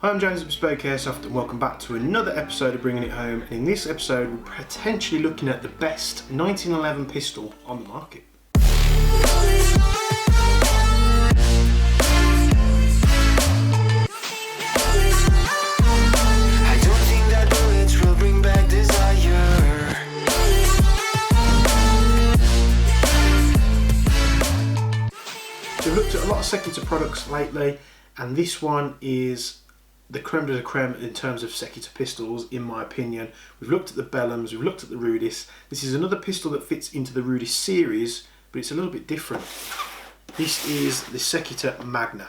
Hi, I'm James of Bespoke Airsoft and welcome back to another episode of Bringing It Home. And in this episode we're potentially looking at the best 1911 pistol on the market. So we've looked at a lot of Secutor products lately, and this one is the creme de la creme in terms of Secutor pistols, in my opinion. We've looked at the Bellums, we've looked at the Rudis. This is another pistol that fits into the Rudis series, but it's a little bit different. This is the Secutor Magna.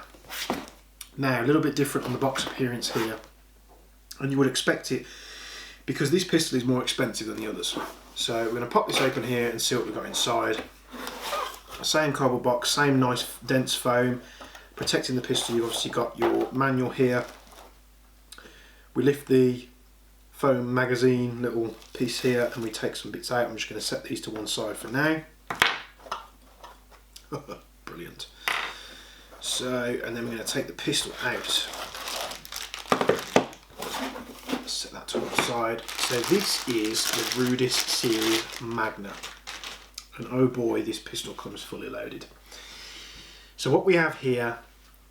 Now, a little bit different on the box appearance here, and you would expect it because this pistol is more expensive than the others. So we're going to pop this open here and see what we've got inside. Same cardboard box, same nice dense foam protecting the pistol. You've obviously got your manual here. We lift the foam magazine little piece here and we take some bits out. I'm just going to set these to one side for now. Brilliant. So, and then we're going to take the pistol out. Set that to one side. So this is the Rudis series Magna. And oh boy, this pistol comes fully loaded. So what we have here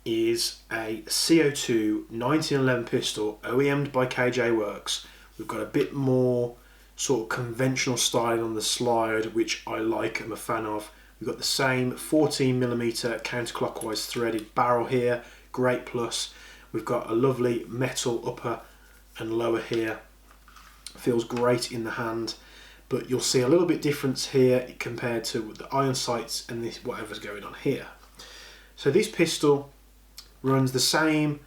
is a CO2 1911 pistol OEM'd by KJ Works. We've got a bit more sort of conventional styling on the slide, which I like, I'm a fan of. We've got the same 14mm counterclockwise threaded barrel here, great plus. We've got a lovely metal upper and lower here. Feels great in the hand, but you'll see a little bit difference here compared to the iron sights and this whatever's going on here. So this pistol runs the same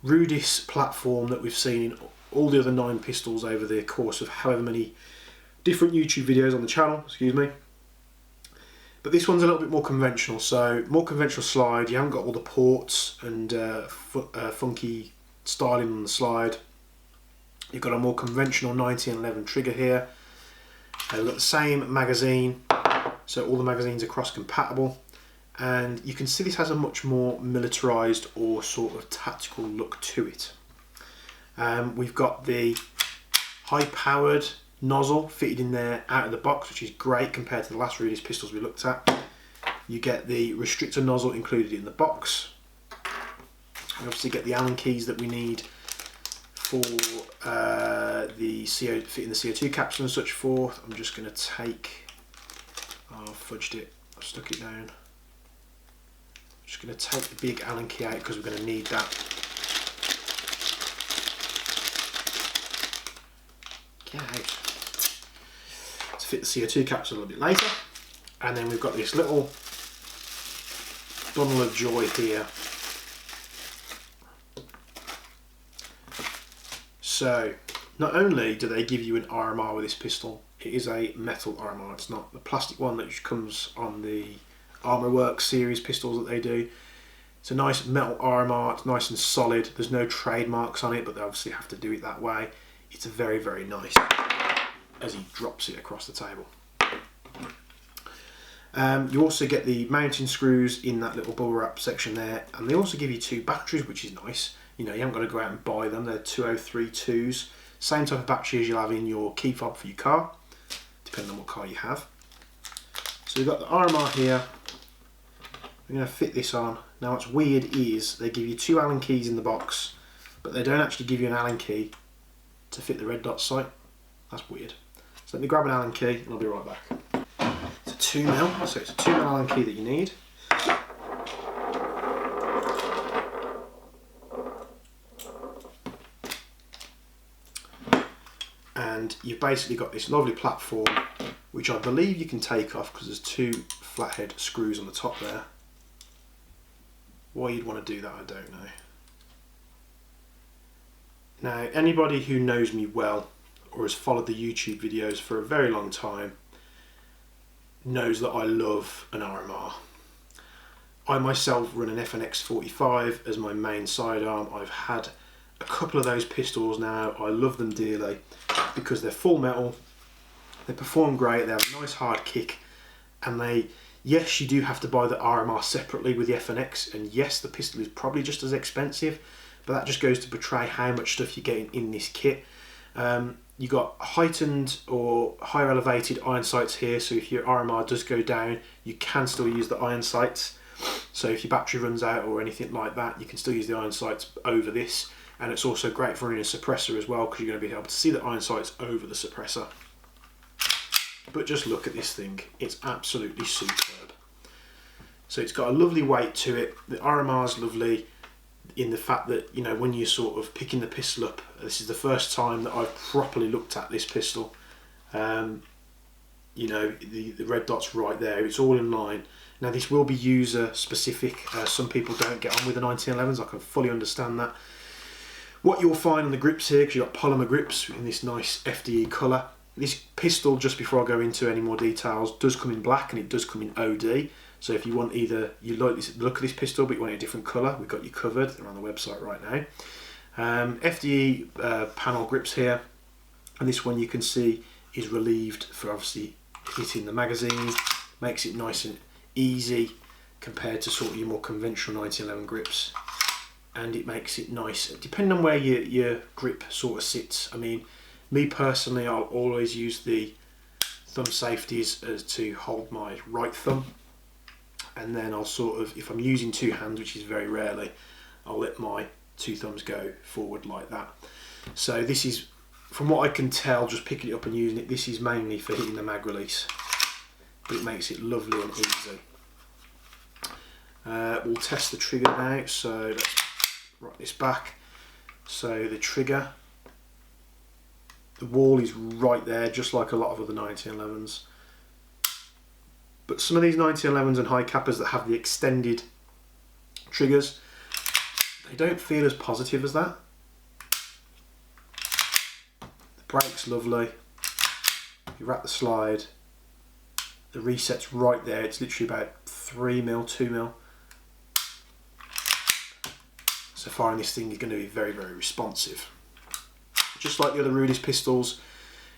Rudis platform that we've seen in all the other 9 pistols over the course of however many different YouTube videos on the channel, excuse me. But this one's a little bit more conventional, so more conventional slide. You haven't got all the ports and funky styling on the slide. You've got a more conventional 1911 trigger here. We've got the same magazine, so all the magazines are cross compatible. And you can see this has a much more militarized or sort of tactical look to it. We've got the high powered nozzle fitted in there out of the box, which is great compared to the last Rudis pistols we looked at. You get the restrictor nozzle included in the box. You obviously get the Allen keys that we need for fitting the CO2 capsule and such forth. I'm just going to take, I've fudged it, I've stuck it down. Just going to take the big Allen key out because we're going to need that. Get out. To fit the CO2 capsule a little bit later. And then we've got this little bundle of joy here. So, not only do they give you an RMR with this pistol, it is a metal RMR. It's not the plastic one that comes on the Armour Works series pistols that they do. It's a nice metal RMR, it's nice and solid. There's no trademarks on it, but they obviously have to do it that way. It's very, very nice as he drops it across the table. You also get the mounting screws in that little bubble wrap section there, and they also give you 2 batteries, which is nice. You know, you haven't got to go out and buy them. They're 2032s. Same type of battery as you'll have in your key fob for your car, depending on what car you have. So we've got the RMR here. We're going to fit this on. Now what's weird is they give you 2 Allen keys in the box, but they don't actually give you an Allen key to fit the red dot sight. That's weird. So let me grab an Allen key and I'll be right back. It's a 2mm, so it's a 2mm Allen key that you need. And you've basically got this lovely platform, which I believe you can take off because there's 2 flathead screws on the top there. Why you'd want to do that, I don't know. Now, anybody who knows me well or has followed the YouTube videos for a very long time knows that I love an RMR. I myself run an FNX 45 as my main sidearm. I've had a couple of those pistols now. I love them dearly because they're full metal, they perform great, they have a nice hard kick, and they, yes, you do have to buy the RMR separately with the FNX, and yes, the pistol is probably just as expensive, but that just goes to portray how much stuff you're getting in this kit. You've got heightened or higher elevated iron sights here, so if your RMR does go down, you can still use the iron sights. So if your battery runs out or anything like that, you can still use the iron sights over this. And it's also great for running a suppressor as well, because you're going to be able to see the iron sights over the suppressor. But just look at this thing, it's absolutely superb. So it's got a lovely weight to it. The RMR is lovely in the fact that, you know, when you're sort of picking the pistol up, this is the first time that I've properly looked at this pistol. You know, the red dot's right there, it's all in line. Now this will be user specific, some people don't get on with the 1911s, I can fully understand that. What you'll find on the grips here, because you've got polymer grips in this nice FDE colour. This pistol, just before I go into any more details, does come in black and it does come in OD. So if you want either, you like this look of this pistol but you want a different colour, we've got you covered. They're on the website right now. FDE panel grips here, and this one you can see is relieved for obviously hitting the magazine. Makes it nice and easy compared to sort of your more conventional 1911 grips, and it makes it nice depending on where your grip sort of sits. I mean, me personally, I'll always use the thumb safeties as to hold my right thumb, and then I'll sort of, if I'm using two hands, which is very rarely, I'll let my two thumbs go forward like that. So this is, from what I can tell, just picking it up and using it, this is mainly for hitting the mag release, but it makes it lovely and easy. We'll test the trigger now, so let's write this back. So the trigger, the wall is right there, just like a lot of other 1911s. But some of these 1911s and high cappers that have the extended triggers, they don't feel as positive as that. The brake's lovely. You wrap the slide, the reset's right there. It's literally about 3mm, 2mm. So firing this thing is going to be very, very responsive. Just like the other Rudis pistols,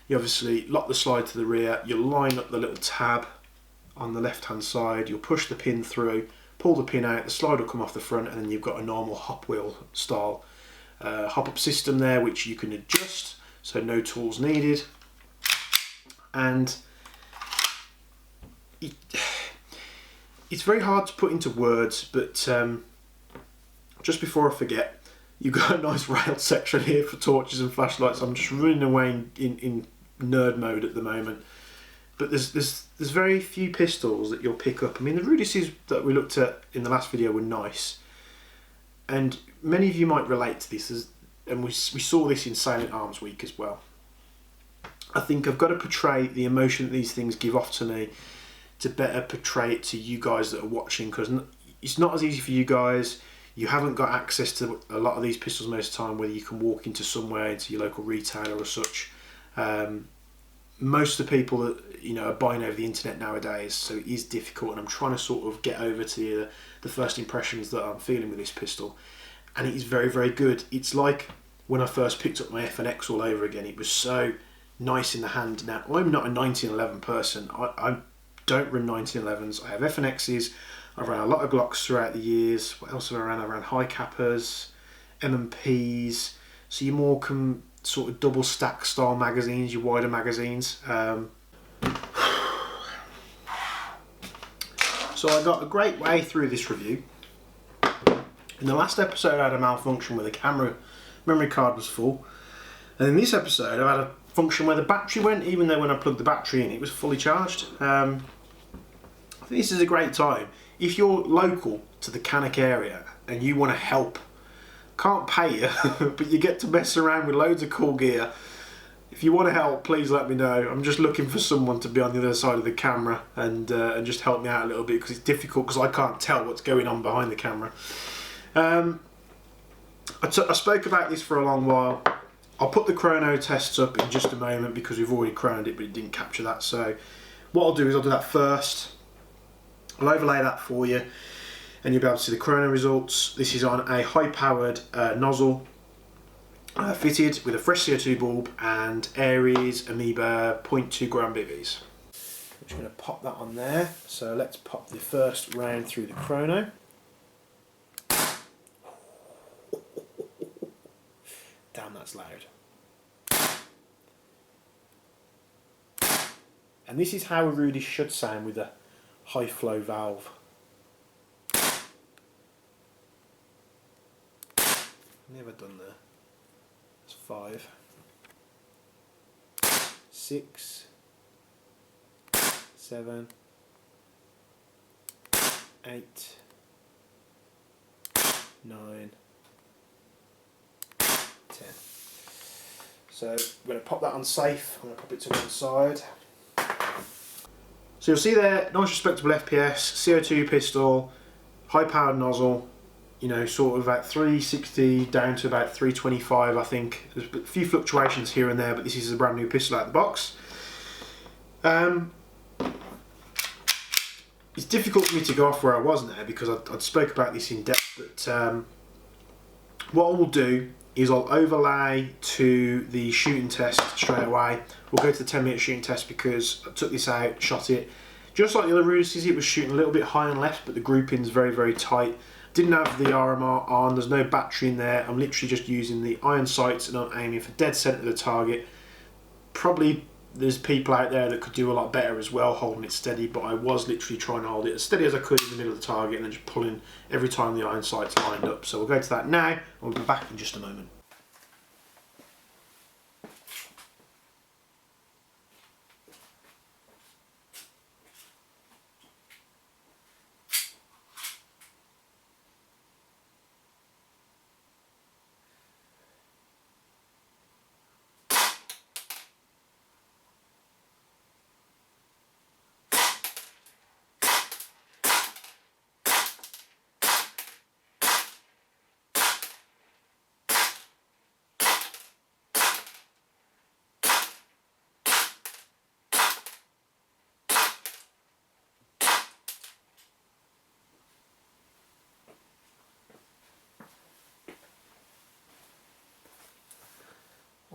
you obviously lock the slide to the rear, you line up the little tab on the left hand side, you'll push the pin through, pull the pin out, the slide will come off the front, and then you've got a normal hop wheel style hop up system there which you can adjust, so no tools needed. And it's very hard to put into words, but just before I forget, you've got a nice rail section here for torches and flashlights. I'm just running away in nerd mode at the moment. But there's very few pistols that you'll pick up. I mean, the Rudises that we looked at in the last video were nice, and many of you might relate to this, and we saw this in Silent Arms Week as well. I think I've got to portray the emotion that these things give off to me to better portray it to you guys that are watching, because it's not as easy for you guys. You haven't got access to a lot of these pistols most of the time, whether you can walk into somewhere, into your local retailer or such. Most of the people that, you know, are buying over the internet nowadays, so it is difficult, and I'm trying to sort of get over to the first impressions that I'm feeling with this pistol, and it is very, very good. It's like when I first picked up my FNX all over again. It was so nice in the hand. Now, I'm not a 1911 person. I don't run 1911s. I have FNXs. I've ran a lot of Glocks throughout the years. What else have I ran? I ran high cappers, M&Ps. So you more can sort of double stack style magazines, your wider magazines. So I got a great way through this review. In the last episode I had a malfunction where the camera memory card was full, and in this episode I've had a function where the battery went, even though when I plugged the battery in it was fully charged. I think this is a great time. If you're local to the Cannock area and you want to help, can't pay you, but you get to mess around with loads of cool gear. If you want to help, please let me know. I'm just looking for someone to be on the other side of the camera and just help me out a little bit, because it's difficult because I can't tell what's going on behind the camera. I spoke about this for a long while. I'll put the chrono tests up in just a moment because we've already chronoed it, but it didn't capture that. So what I'll do is I'll do that first. I'll overlay that for you, and you'll be able to see the chrono results. This is on a high-powered nozzle, fitted with a fresh CO2 bulb and Aries Amoeba 0.2 gram BBs. I'm just going to pop that on there. So let's pop the first round through the chrono. Damn, that's loud. And this is how a Rudis should sound with a high flow valve. Never done there. That's 5, 6, 7, 8, 9, 10. So we're going to pop that on safe. I'm going to pop it to one side. So you'll see there, nice respectable FPS, CO2 pistol, high powered nozzle, you know, sort of about 360 down to about 325 I think. There's a few fluctuations here and there, but this is a brand new pistol out of the box. It's difficult for me to go off where I was now because I'd spoke about this in depth, but what I will do is I'll overlay to the shooting test straight away. We'll go to the 10-metre shooting test because I took this out, shot it. Just like the other Rudis, it was shooting a little bit high and left, but the grouping's very, very tight. Didn't have the RMR on, there's no battery in there. I'm literally just using the iron sights and I'm aiming for dead centre of the target. Probably there's people out there that could do a lot better as well holding it steady, but I was literally trying to hold it as steady as I could in the middle of the target and then just pulling every time the iron sights lined up. So we'll go to that now and we'll be back in just a moment.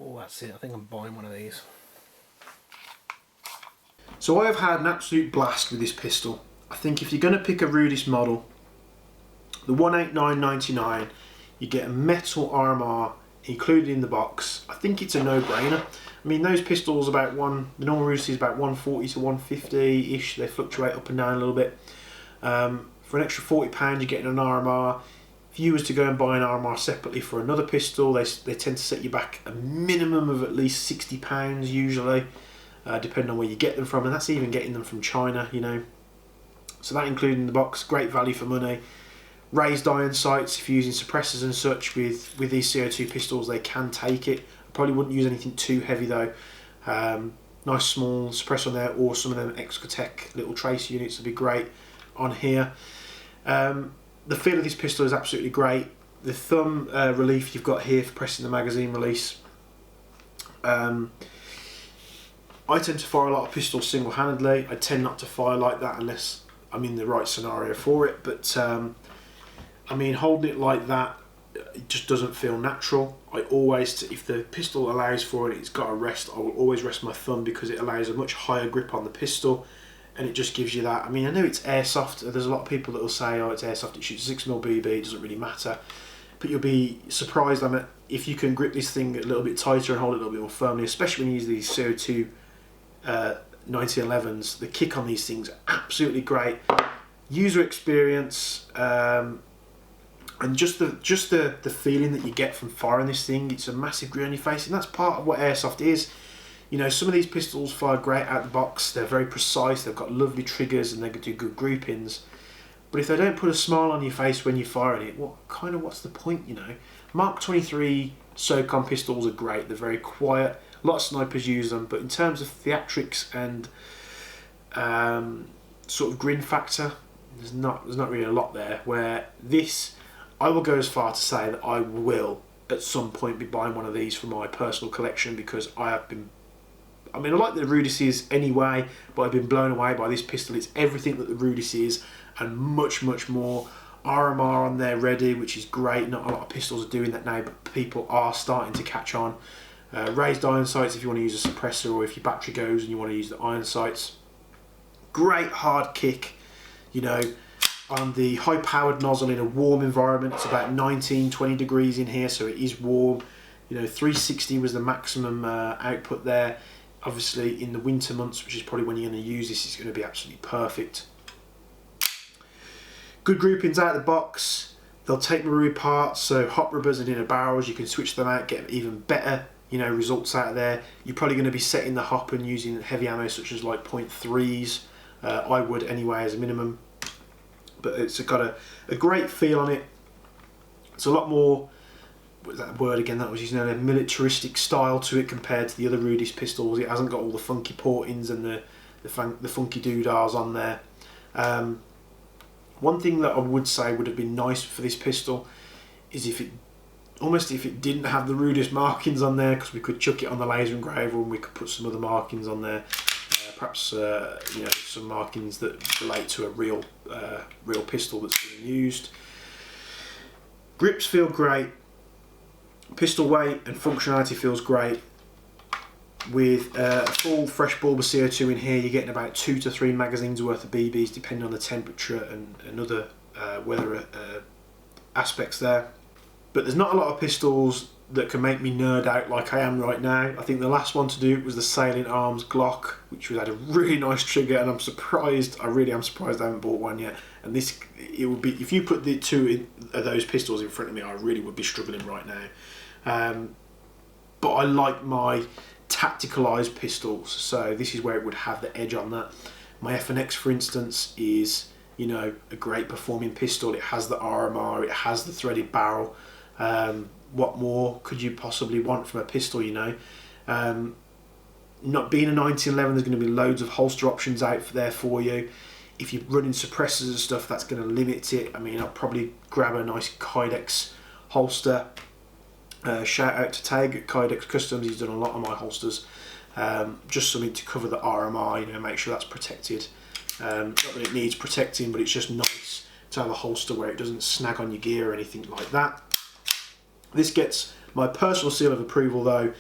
Oh, that's it. I think I'm buying one of these. So I have had an absolute blast with this pistol. I think if you're going to pick a Rudis model, the 189.99, you get a metal RMR included in the box. I think it's a no-brainer. I mean, those pistols about the normal Rudis is about 140 to 150-ish. They fluctuate up and down a little bit. For an extra £40, you're getting an RMR. If you was to go and buy an RMR separately for another pistol, they tend to set you back a minimum of at least £60 usually, depending on where you get them from, and that's even getting them from China, you know. So that included in the box, great value for money. Raised iron sights, if you're using suppressors and such with these CO2 pistols, they can take it. I probably wouldn't use anything too heavy though. Nice small suppressor on there, or some of them Excotech little trace units would be great on here. The feel of this pistol is absolutely great. The thumb relief you've got here for pressing the magazine release. I tend to fire a lot of pistols single-handedly. I tend not to fire like that unless I'm in the right scenario for it, but I mean, holding it like that, it just doesn't feel natural. I always, if the pistol allows for it, it's got a rest, I will always rest my thumb because it allows a much higher grip on the pistol. And it just gives you that. I mean, I know it's airsoft. There's a lot of people that will say, oh, it's airsoft, it shoots 6mm BB, it doesn't really matter. But you'll be surprised if you can grip this thing a little bit tighter and hold it a little bit more firmly, especially when you use these CO2 9011s. The kick on these things are absolutely great. User experience, and just the feeling that you get from firing this thing, it's a massive grin on your face, and that's part of what airsoft is. You know, some of these pistols fire great out the box, they're very precise, they've got lovely triggers and they can do good groupings. But if they don't put a smile on your face when you're firing it, what's the point, you know? Mark 23 SOCOM pistols are great, they're very quiet, a lot of snipers use them, but in terms of theatrics and sort of grin factor, there's not really a lot there. Where this, I will go as far to say that I will at some point be buying one of these for my personal collection, because I mean, I like the Rudis is anyway, but I've been blown away by this pistol. It's everything that the Rudis is and much, much more. RMR on there ready, which is great. Not a lot of pistols are doing that now, but people are starting to catch on. Raised iron sights if you want to use a suppressor, or if your battery goes and you want to use the iron sights. Great hard kick, you know, on the high powered nozzle in a warm environment. It's about 19-20 degrees in here, so it is warm. You know, 360 was the maximum output there. Obviously in the winter months, which is probably when you're going to use this, it's going to be absolutely perfect. Good groupings out of the box. They'll take marui parts, so hot rubbers and inner barrels, you can switch them out, get even better, you know, results out of there. You're probably going to be setting the hopper and using heavy ammo such as like .3s. I would anyway as a minimum. But it's got a great feel on it. It's a lot more, what was that word again that was using, a militaristic style to it compared to the other Rudis pistols. It hasn't got all the funky portings and the funky doodahs on there. One thing that I would say would have been nice for this pistol is if it didn't have the Rudis markings on there, because we could chuck it on the laser engraver and we could put some other markings on there. Perhaps you know, some markings that relate to a real pistol that's being used. Grips feel great. Pistol weight and functionality feels great. With a full fresh bulb of CO2 in here, you're getting about 2 to 3 magazines worth of BBs, depending on the temperature and other weather aspects there. But there's not a lot of pistols that can make me nerd out like I am right now. I think the last one to do was the Salient Arms Glock, which had a really nice trigger, and I really am surprised I haven't bought one yet. And it would be, if you put the two of those pistols in front of me, I really would be struggling right now. But I like my tacticalized pistols, so this is where it would have the edge on that. My FNX, for instance, is, you know, a great performing pistol. It has the RMR, it has the threaded barrel. What more could you possibly want from a pistol, you know? Not being a 1911, there's going to be loads of holster options out there for you. If you're running suppressors and stuff, that's going to limit it. I mean, I'll probably grab a nice Kydex holster. Shout out to Tag at Kydex Customs, he's done a lot of my holsters. Just something to cover the RMR, you know, make sure that's protected. Not that it needs protecting, but it's just nice to have a holster where it doesn't snag on your gear or anything like that. This gets my personal seal of approval though.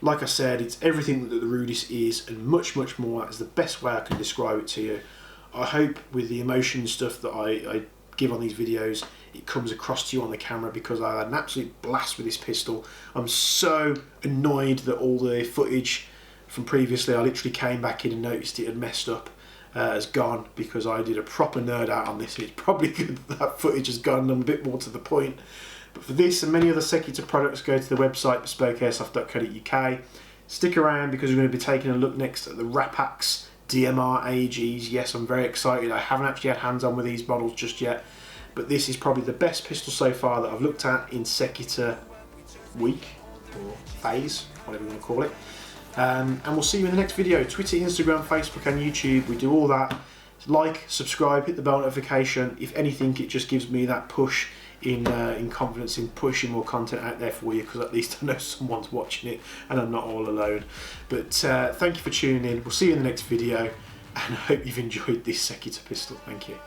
Like I said, it's everything that the Rudis is and much, much more. That is the best way I can describe it to you. I hope with the emotion stuff that I give on these videos, it comes across to you on the camera, because I had an absolute blast with this pistol. I'm so annoyed that all the footage from previously, I literally came back in and noticed it had messed up, has gone, because I did a proper nerd out on this. It's probably good that footage has gone a bit more to the point. But for this and many other Secutor products, go to the website bespokeairsoft.co.uk. Stick around, because we're going to be taking a look next at the Rapax DMR AGs. Yes, I'm very excited. I haven't actually had hands on with these models just yet, but this is probably the best pistol so far that I've looked at in Secutor week, or phase, whatever you want to call it. And we'll see you in the next video. Twitter, Instagram, Facebook and YouTube, we do all that. Like, subscribe, hit the bell notification. If anything, it just gives me that push in confidence in pushing more content out there for you, because at least I know someone's watching it and I'm not all alone. But thank you for tuning in. We'll see you in the next video, and I hope you've enjoyed this Secutor pistol. Thank you.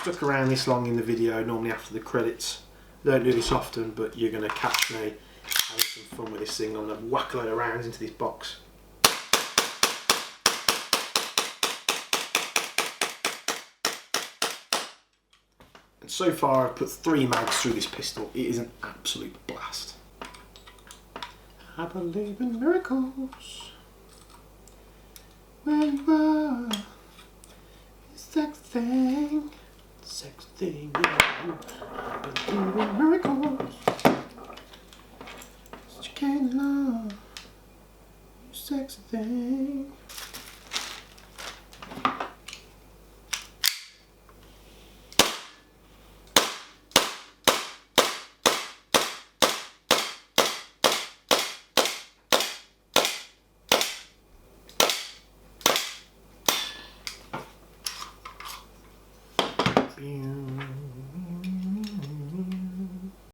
Stuck around this long in the video, normally after the credits. I don't do this often, but you're going to catch me having some fun with this thing. I'm going to whack a load of rounds into this box. And so far I've put 3 mags through this pistol. It is an absolute blast. I believe in miracles. Where you are, sex thing. Sex thing, yeah. I believe in miracles. But you can't love. sexy thing.